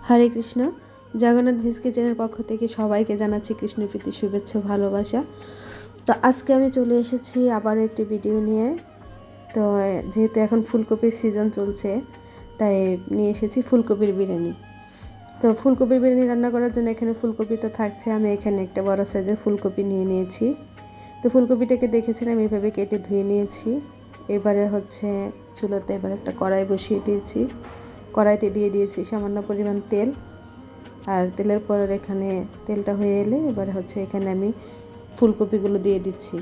হরে কৃষ্ণ। জগন্নাথ ভিজ কিচেনের পক্ষ থেকে সবাইকে জানাচ্ছি কৃষ্ণপ্রীতি শুভেচ্ছা ভালোবাসা। তো আজকে আমি চলে এসেছি আবারও একটি ভিডিও নিয়ে। তো যেহেতু এখন ফুলকপির সিজন চলছে, তাই নিয়ে এসেছি ফুলকপির বিরিয়ানি। তো ফুলকপির বিরিয়ানি রান্না করার জন্য এখানে ফুলকপি তো থাকছে, আমি এখানে একটা বড় সাইজের ফুলকপি নিয়ে নিয়েছি। তো ফুলকপিটাকে দেখেছিলাম এইভাবে কেটে ধুয়ে নিয়েছি। এবারে হচ্ছে চুলোতে এবার একটা কড়াই বসিয়ে দিয়েছি। কড়াইতে দিয়ে দিয়েছি সামান্য পরিমাণ তেল, আর তেলের পর এখানে তেলটা হয়ে এলে এবার হচ্ছে এখানে আমি ফুলকপিগুলো দিয়ে দিচ্ছি।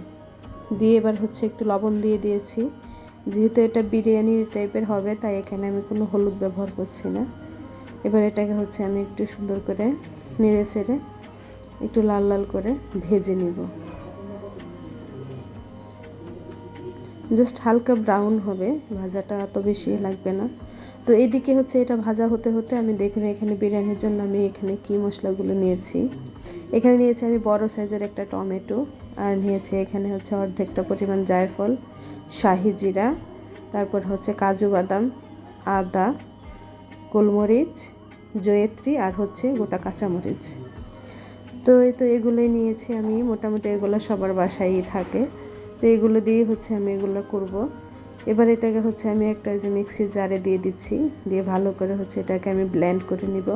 দিয়ে এবার হচ্ছে একটু লবণ দিয়ে দিয়েছি। যেহেতু এটা বিরিয়ানি টাইপের হবে, তাই এখানে আমি কোনো হলুদ ব্যবহার করছি না। এবার এটাকে হচ্ছে আমি একটু সুন্দর করে নেড়ে চেড়ে একটু লাল লাল করে ভেজে নিব। জাস্ট হালকা ব্রাউন হবে, ভাজাটা অত বেশি লাগবে না। তো এইদিকে হচ্ছে এটা ভাজা হতে হতে আমি দেখুন এখানে বিরিয়ানির জন্য আমি এখানে কি মশলাগুলো নিয়েছি। এখানে নিয়েছি আমি বড় সাইজের একটা টমেটো, আর নিয়েছি এখানে হচ্ছে অর্ধেকটা পরিমাণ জায়ফল, শাহি জিরা, তারপর হচ্ছে কাজু বাদাম, আদা, গোলমরিচ, জয়িত্রী, আর হচ্ছে গোটা কাঁচামরিচ। তো এগুলোই নিয়েছি আমি, মোটামুটি এগুলো সবার বাসায়ই থাকে। তো এগুলো দিয়ে হচ্ছে আমি এগুলো করব। এবার এটাকে হচ্ছে আমি একটা যে মিক্সি জারে দিয়ে দিচ্ছি, দিয়ে ভালো করে হচ্ছে এটাকে আমি ব্লেন্ড করে নিব।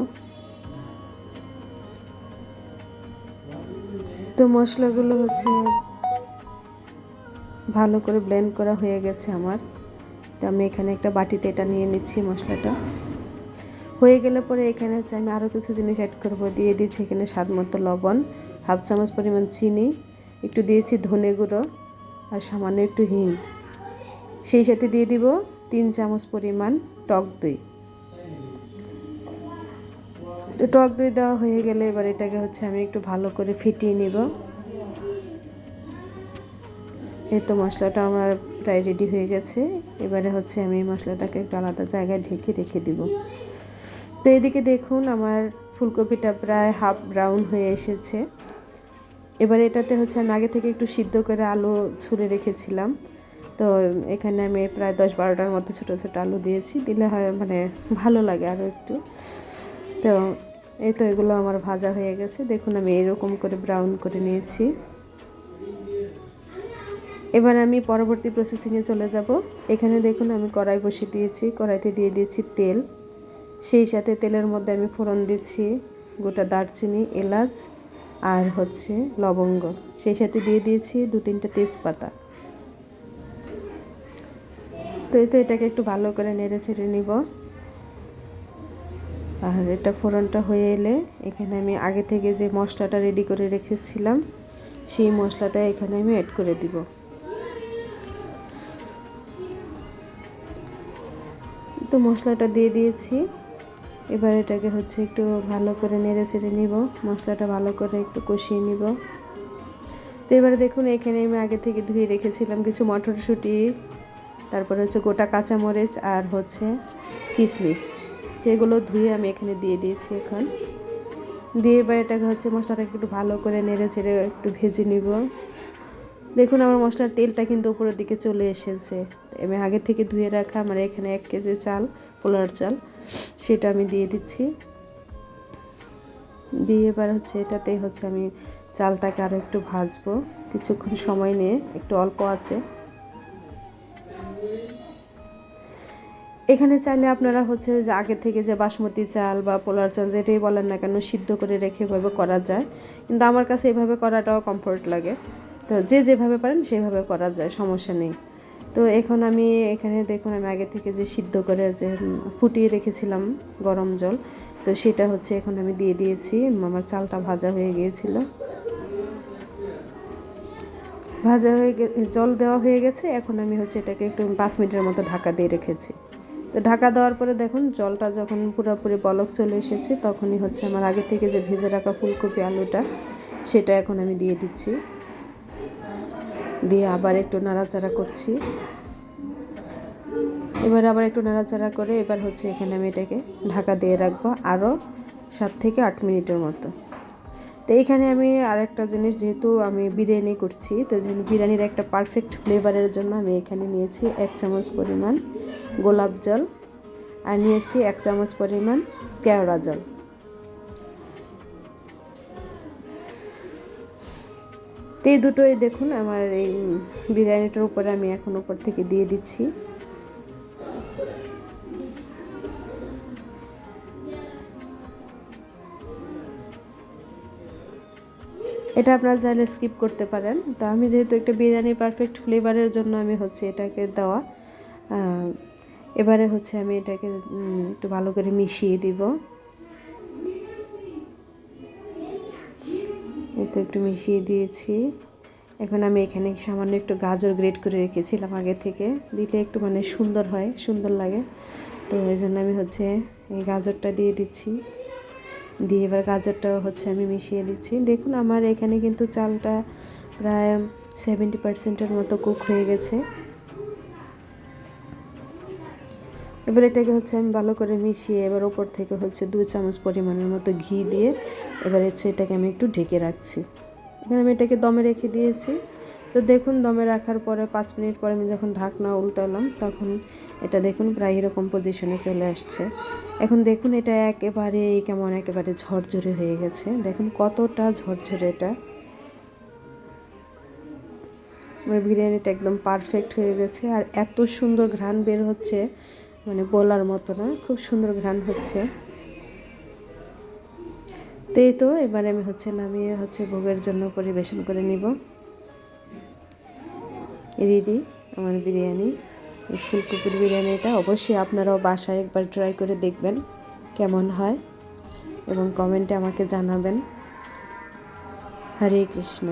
তো মশলাগুলো হচ্ছে ভালো করে ব্লেন্ড করা হয়ে গেছে আমার। তো আমি এখানে একটা বাটিতে এটা নিয়ে নিচ্ছি। মশলাটা হয়ে গেলে পরে এখানে হচ্ছে আমি আরও কিছু জিনিস অ্যাড করব। দিয়ে দিচ্ছি এখানে স্বাদ মতো লবণ, হাফ চামচ পরিমাণ চিনি, একটু দিয়েছি ধনে গুঁড়ো, আর সামান্য একটু হিং। সেই সাথে দিয়ে দিব 3 চামচ পরিমাণ টক দই। তো টক দই দেওয়া হয়ে গেলে এবার এটাকে হচ্ছে আমি একটু ভালো করে ফিটিয়ে নিব। এই তো মশলাটা আমার প্রায় রেডি হয়ে গেছে। এবারে হচ্ছে আমি মশলাটাকে একটু আলাদা জায়গায় ঢেকে রেখে দিব। তো এদিকে দেখুন আমার ফুলকপিটা প্রায় হাফ ব্রাউন হয়ে এসেছে। এবার এটাতে হচ্ছে আমি আগে থেকে একটু সিদ্ধ করে আলু ছুলে রেখেছিলাম। তো এখানে আমি প্রায় 10-12টার মতো ছোটো ছোটো আলু দিয়েছি, দিলে হয় মানে ভালো লাগে আরও একটু। তো এই তো এগুলো আমার ভাজা হয়ে গেছে, দেখুন আমি এরকম করে ব্রাউন করে নিয়েছি। এবার আমি পরবর্তী প্রসেসিংয়ে চলে যাব। এখানে দেখুন আমি কড়াই বসিয়ে দিয়েছি, কড়াইতে দিয়ে দিয়েছি তেল। সেই সাথে তেলের মধ্যে আমি ফোড়ন দিচ্ছি গোটা দারচিনি, এলাচ, আর হচ্ছে লবঙ্গ। সেই সাথে দিয়ে দিয়েছি 2-3টা তেজপাতা। তো এটাকে একটু ভালো করে নেড়ে চেড়ে নিব। আর এটা ফোড়নটা হয়ে এলে এখানে আমি আগে থেকে যে মশলাটা রেডি করে রেখেছিলাম, সেই মশলাটা এখানে আমি অ্যাড করে দিব। তো মশলাটা দিয়ে দিয়েছি। এবার এটাকে হচ্ছে একটু ভালো করে নেড়ে চেড়ে নিব, মশলাটা ভালো করে একটু কষিয়ে নিব। তো এবারে দেখুন এখানে আমি আগে থেকে ধুয়ে রেখেছিলাম কিছু মটরশুঁটি, তারপরে হচ্ছে গোটা কাঁচামরিচ, আর হচ্ছে কিশমিশ। তো এগুলো ধুয়ে আমি এখানে দিয়ে দিয়েছি। এখন দিয়ে এবার এটাকে হচ্ছে মশলাটাকে একটু ভালো করে নেড়ে চেড়ে একটু ভেজে নিব। দেখুন আমার মশলার তেলটা কিন্তু উপরের দিকে চলে এসেছে। আমি আগে থেকে ধুয়ে রাখা আমার এখানে 1 কেজি চাল, পোলার চাল, সেটা আমি দিয়ে দিচ্ছি। দিয়ে এবার হচ্ছে এটাতেই হচ্ছে আমি চালটাকে আরও একটু ভাজবো কিছুক্ষণ সময় নিয়ে, একটু অল্প আছে। এখানে চাইলে আপনারা হচ্ছে যে আগে থেকে যে বাসমতি চাল বা পোলার চাল যেটাই বলেন না কেন, সিদ্ধ করে রেখে এভাবে করা যায়, কিন্তু আমার কাছে এভাবে করাটাও কমফোর্ট লাগে। তো যে যেভাবে পারেন সেভাবে করা যায়, সমস্যা নেই। তো এখন আমি এখানে দেখুন আমি আগে থেকে যে সিদ্ধ করে যে ফুটিয়ে রেখেছিলাম গরম জল, তো সেটা হচ্ছে এখন আমি দিয়ে দিয়েছি। আমার চালটা ভাজা হয়ে গিয়েছিল, ভাজা হয়ে জল দেওয়া হয়ে গেছে। এখন আমি হচ্ছে এটাকে একটু 5 মিনিটের মতো ঢাকা দিয়ে রেখেছি। তো ঢাকা দেওয়ার পরে দেখুন জলটা যখন পুরোপুরি বলক চলে এসেছে, তখনই হচ্ছে আমার আগে থেকে যে ভেজে রাখা ফুলকপি আলুটা, সেটা এখন আমি দিয়ে দিচ্ছি। দিয়ে আবার একটু নাড়াচাড়া করছি। এবার আবার একটু নাড়াচাড়া করে এবার হচ্ছে এখানে আমি এটাকে ঢাকা দিয়ে রাখবো আরও 7 থেকে 8 মিনিটের মতো। তো এইখানে আমি আরেকটা জিনিস, যেহেতু আমি বিরিয়ানি করছি, তো বিরিয়ানির একটা পারফেক্ট ফ্লেভারের জন্য আমি এখানে নিয়েছি 1 চামচ পরিমাণ গোলাপ জল, আর নিয়েছি 1 চামচ পরিমাণ কেওড়া জল। তো এই দুটোই দেখুন আমার এই বিরিয়ানিটার উপরে আমি এখন উপর থেকে দিয়ে দিচ্ছি। এটা আপনারা চাইলে স্কিপ করতে পারেন। তো আমি যেহেতু একটা বিরিয়ানির পারফেক্ট ফ্লেভারের জন্য আমি হচ্ছে এটাকে দেওয়া। এবারে হচ্ছে আমি এটাকে একটু ভালো করে মিশিয়ে দিব। তো একটু মিশিয়ে দিয়েছি। এখন আমি এখানে সামান্য একটু গাজর গ্রেট করে রেখেছিলাম আগে থেকে, দিলে একটু মানে সুন্দর হয়, সুন্দর লাগে। তো এই জন্য আমি হচ্ছে এই গাজরটা দিয়ে দিচ্ছি। দিয়ে এবার গাজরটাও হচ্ছে আমি মিশিয়ে দিচ্ছি। দেখুন আমার এখানে কিন্তু চালটা প্রায় 70% মতো কুক হয়ে গেছে। এবার এটাকে হচ্ছে আমি ভালো করে মিশিয়ে এবার ওপর থেকে হচ্ছে 2 চামচ পরিমাণের মতো ঘি দিয়ে এবার হচ্ছে এটাকে আমি একটু ঢেকে রাখছি। এখানে আমি এটাকে দমে রেখে দিয়েছি। তো দেখুন দমে রাখার পরে 5 মিনিট পরে আমি যখন ঢাকনা উল্টালাম তখন এটা দেখুন প্রায় এরকম পজিশনে চলে আসছে। এখন দেখুন এটা একেবারে ঝরঝরে হয়ে গেছে। দেখুন কতটা ঝরঝরে এটা। আমার বিরিয়ানিটা একদম পারফেক্ট হয়ে গেছে। আর এত সুন্দর ঘ্রাণ বের হচ্ছে, মানে বলার মতো না, খুব সুন্দর ঘ্রাণ হচ্ছে। তো এবারে আমি হচ্ছে নামিয়ে হচ্ছে ভোগের জন্য পরিবেশন করে নিব। রেডি আমার বিরিয়ানি। এই ফুলকপির বিরিয়ানিটা অবশ্যই আপনারাও বাসায় একবার ট্রাই করে দেখবেন কেমন হয় এবং কমেন্টে আমাকে জানাবেন। হরে কৃষ্ণ।